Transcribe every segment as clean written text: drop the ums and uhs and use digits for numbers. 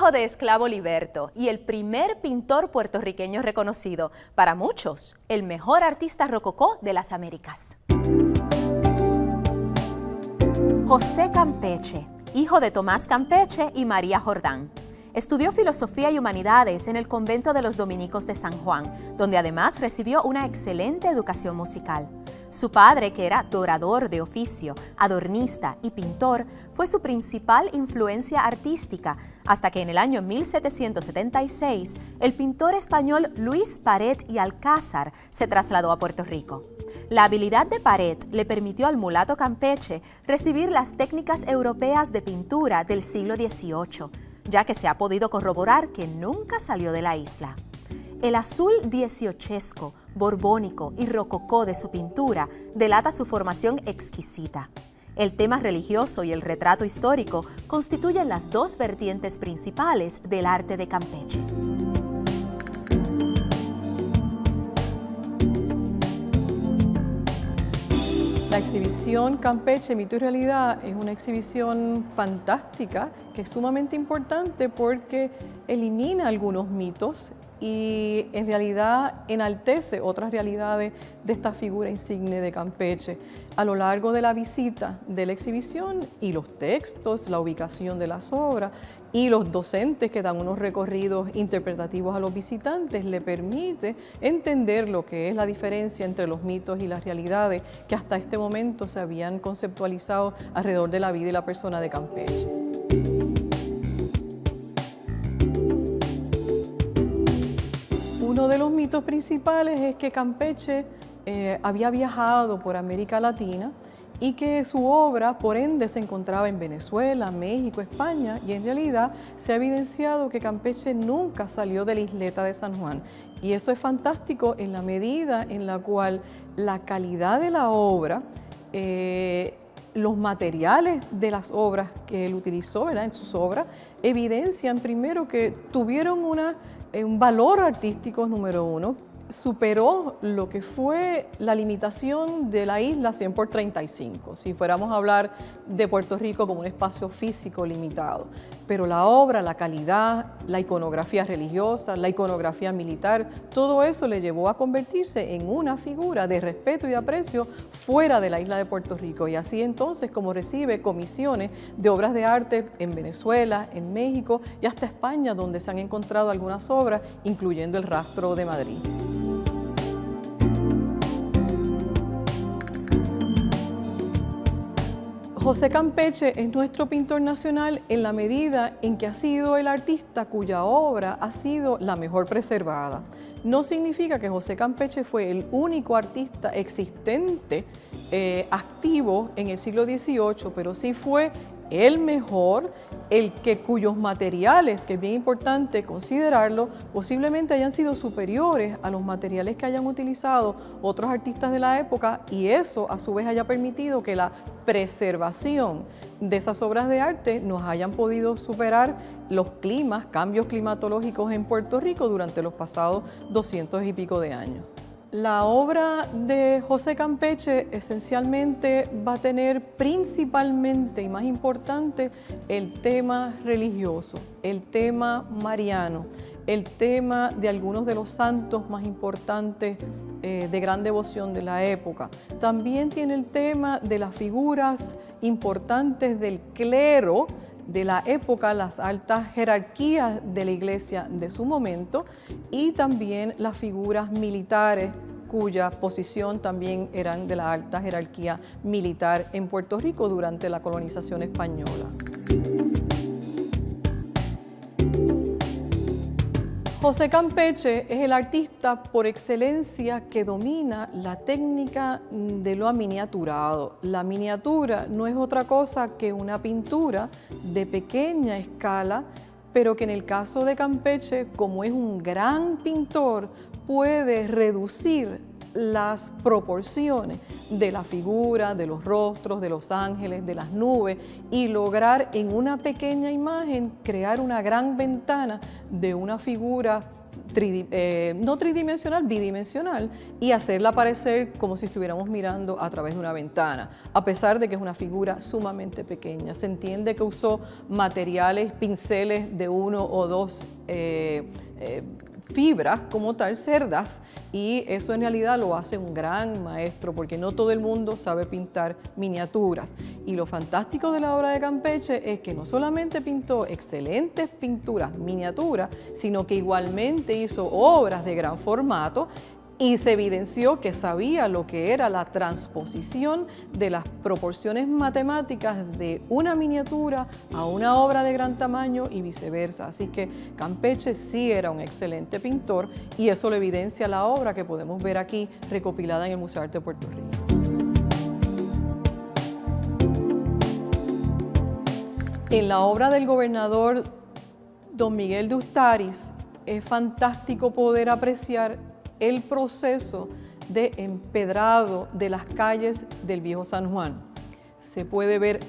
hijo de esclavo liberto y el primer pintor puertorriqueño reconocido, para muchos, el mejor artista rococó de las Américas. José Campeche, hijo de Tomás Campeche y María Jordán. Estudió Filosofía y Humanidades en el convento de los Dominicos de San Juan, donde además recibió una excelente educación musical. Su padre, que era dorador de oficio, adornista y pintor, fue su principal influencia artística, hasta que en el año 1776 el pintor español Luis Paret y Alcázar se trasladó a Puerto Rico. La habilidad de Paret le permitió al mulato Campeche recibir las técnicas europeas de pintura del siglo XVIII, ya que se ha podido corroborar que nunca salió de la isla. El azul dieciochesco, borbónico y rococó de su pintura delata su formación exquisita. El tema religioso y el retrato histórico constituyen las dos vertientes principales del arte de Campeche. La exhibición Campeche, Mito y Realidad es una exhibición fantástica que es sumamente importante porque elimina algunos mitos y en realidad enaltece otras realidades de esta figura insigne de Campeche. A lo largo de la visita de la exhibición y los textos, la ubicación de las obras y los docentes que dan unos recorridos interpretativos a los visitantes le permite entender lo que es la diferencia entre los mitos y las realidades que hasta este momento se habían conceptualizado alrededor de la vida y la persona de Campeche. Uno de los mitos principales es que Campeche había viajado por América Latina y que su obra, por ende, se encontraba en Venezuela, México, España, y en realidad se ha evidenciado que Campeche nunca salió de la isleta de San Juan. Y eso es fantástico en la medida en la cual la calidad de la obra, los materiales de las obras que él utilizó, ¿verdad?, en sus obras, evidencian primero que tuvieron un valor artístico número uno, superó lo que fue la limitación de la isla 100 por 35, si fuéramos a hablar de Puerto Rico como un espacio físico limitado. Pero la obra, la calidad, la iconografía religiosa, la iconografía militar, todo eso le llevó a convertirse en una figura de respeto y de aprecio fuera de la isla de Puerto Rico. Y así entonces como recibe comisiones de obras de arte en Venezuela, en México y hasta España, donde se han encontrado algunas obras, incluyendo el Rastro de Madrid. José Campeche es nuestro pintor nacional en la medida en que ha sido el artista cuya obra ha sido la mejor preservada. No significa que José Campeche fue el único artista existente activo en el siglo XVIII, pero sí fue el mejor, cuyos materiales, que es bien importante considerarlo, posiblemente hayan sido superiores a los materiales que hayan utilizado otros artistas de la época, y eso a su vez haya permitido que la preservación de esas obras de arte nos hayan podido superar los cambios climatológicos en Puerto Rico durante los pasados 200 y pico de años. La obra de José Campeche esencialmente va a tener principalmente y más importante el tema religioso, el tema mariano, el tema de algunos de los santos más importantes de gran devoción de la época. También tiene el tema de las figuras importantes del clero de la época, las altas jerarquías de la iglesia de su momento, y también las figuras militares cuya posición también eran de la alta jerarquía militar en Puerto Rico durante la colonización española. José Campeche es el artista por excelencia que domina la técnica de lo miniaturado. La miniatura no es otra cosa que una pintura de pequeña escala, pero que en el caso de Campeche, como es un gran pintor, puede reducir las proporciones de la figura, de los rostros, de los ángeles, de las nubes, y lograr en una pequeña imagen crear una gran ventana de una figura no tridimensional, bidimensional, y hacerla parecer como si estuviéramos mirando a través de una ventana, a pesar de que es una figura sumamente pequeña. Se entiende que usó materiales, pinceles de 1 o 2 fibras como tal, cerdas, y eso en realidad lo hace un gran maestro, porque no todo el mundo sabe pintar miniaturas. Y lo fantástico de la obra de Campeche es que no solamente pintó excelentes pinturas, miniaturas, sino que igualmente hizo obras de gran formato, y se evidenció que sabía lo que era la transposición de las proporciones matemáticas de una miniatura a una obra de gran tamaño y viceversa. Así que Campeche sí era un excelente pintor, y eso lo evidencia la obra que podemos ver aquí recopilada en el Museo de Arte de Puerto Rico. En la obra del gobernador don Miguel de Ustaris es fantástico poder apreciar el proceso de empedrado de las calles del Viejo San Juan. Se puede ver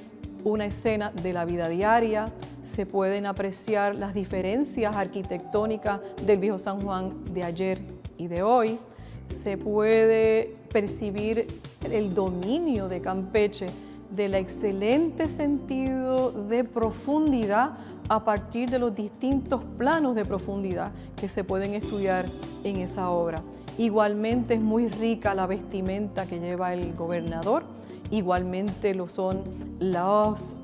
una escena de la vida diaria, se pueden apreciar las diferencias arquitectónicas del Viejo San Juan de ayer y de hoy, se puede percibir el dominio de Campeche del excelente sentido de profundidad a partir de los distintos planos de profundidad que se pueden estudiar en esa obra. Igualmente es muy rica la vestimenta que lleva el gobernador, igualmente lo son los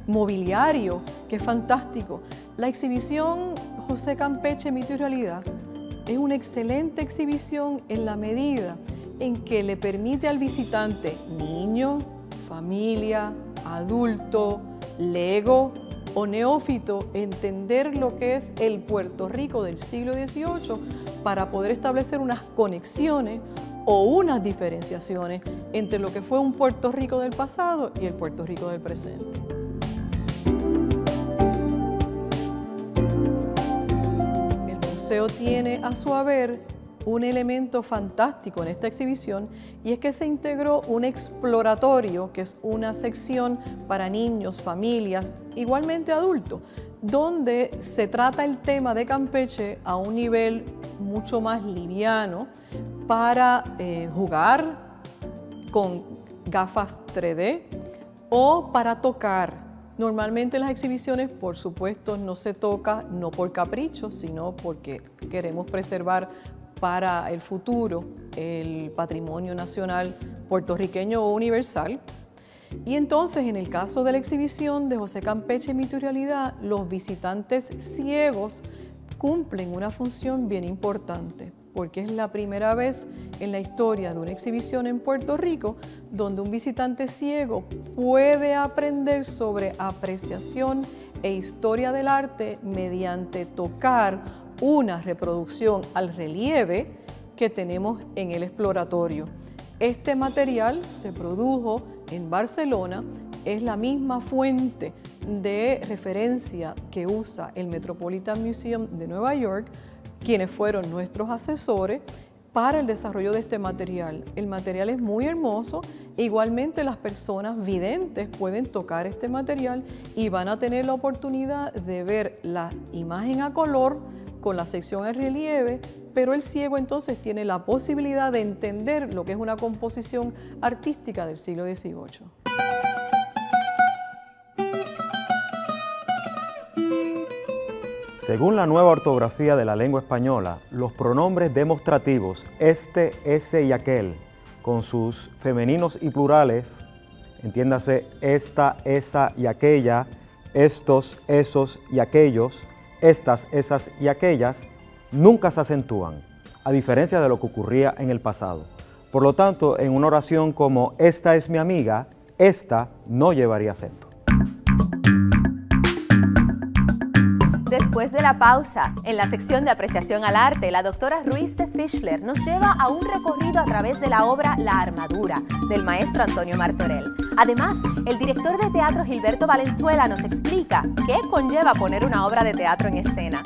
mobiliarios, que es fantástico. La exhibición José Campeche, Mito y Realidad es una excelente exhibición en la medida en que le permite al visitante, niño, familia, adulto, lego o neófito, entender lo que es el Puerto Rico del siglo XVIII para poder establecer unas conexiones o unas diferenciaciones entre lo que fue un Puerto Rico del pasado y el Puerto Rico del presente. El museo tiene a su haber un elemento fantástico en esta exhibición, y es que se integró un exploratorio, que es una sección para niños, familias, igualmente adultos, donde se trata el tema de Campeche a un nivel mucho más liviano para jugar con gafas 3D o para tocar. Normalmente en las exhibiciones, por supuesto, no se toca, no por capricho, sino porque queremos preservar para el futuro el patrimonio nacional puertorriqueño o universal. Y entonces, en el caso de la exhibición de José Campeche, Mito y Realidad, los visitantes ciegos cumplen una función bien importante, porque es la primera vez en la historia de una exhibición en Puerto Rico donde un visitante ciego puede aprender sobre apreciación e historia del arte mediante tocar una reproducción al relieve que tenemos en el exploratorio. Este material se produjo en Barcelona, es la misma fuente de referencia que usa el Metropolitan Museum de Nueva York, quienes fueron nuestros asesores para el desarrollo de este material. El material es muy hermoso, e igualmente las personas videntes pueden tocar este material y van a tener la oportunidad de ver la imagen a color con la sección en relieve, pero el ciego entonces tiene la posibilidad de entender lo que es una composición artística del siglo XVIII. Según la nueva ortografía de la lengua española, los pronombres demostrativos este, ese y aquel, con sus femeninos y plurales, entiéndase esta, esa y aquella, estos, esos y aquellos, estas, esas y aquellas, nunca se acentúan, a diferencia de lo que ocurría en el pasado. Por lo tanto, en una oración como esta es mi amiga, esta no llevaría acento. Después de la pausa, en la sección de apreciación al arte, la doctora Ruiz de Fischler nos lleva a un recorrido a través de la obra La Armadura, del maestro Antonio Martorell. Además, el director de teatro Gilberto Valenzuela nos explica qué conlleva poner una obra de teatro en escena.